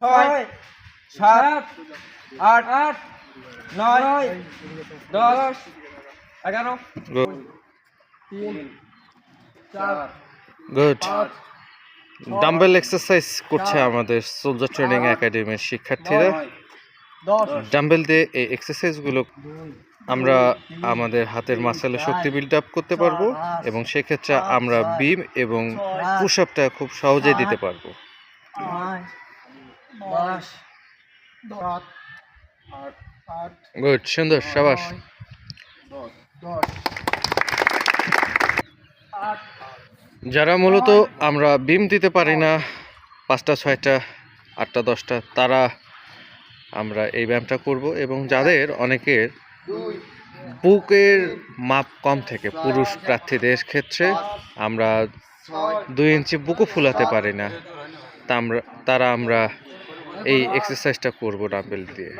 ছয়, সাত, আট, 9, 10, 11, Good. 3, 4, Good. 5, ডাম্বেল এক্সারসাইজ করছে আমাদের সোলজার ট্রেনিং একাডেমির শিক্ষার্থীরা। 10, ডাম্বেল দিয়ে এই এক্সারসাইজগুলো আমরা আমাদের হাতের মাসেলে শক্তি বিল্ড আপ করতে পারবো এবং সেক্ষেত্রে আমরা বিম এবং পুশ আপটা খুব সহজেই দিতে পারবো। 10, 10, গুড, সুন্দর, সাবাস। 10, যারা মূলত আমরা বিম দিতে পারি না 5টা 6টা 8টা 10টা, তারা আমরা এই ব্যায়ামটা করব। এবং যাদের অনেকের বুকের মাপ কম থেকে, পুরুষ প্রার্থীদের ক্ষেত্রে আমরা 2 ইঞ্চি বুকও ফুলাতে পারি না, তারা আমরা এই এক্সারসাইজটা করব ডাম্বেল দিয়ে।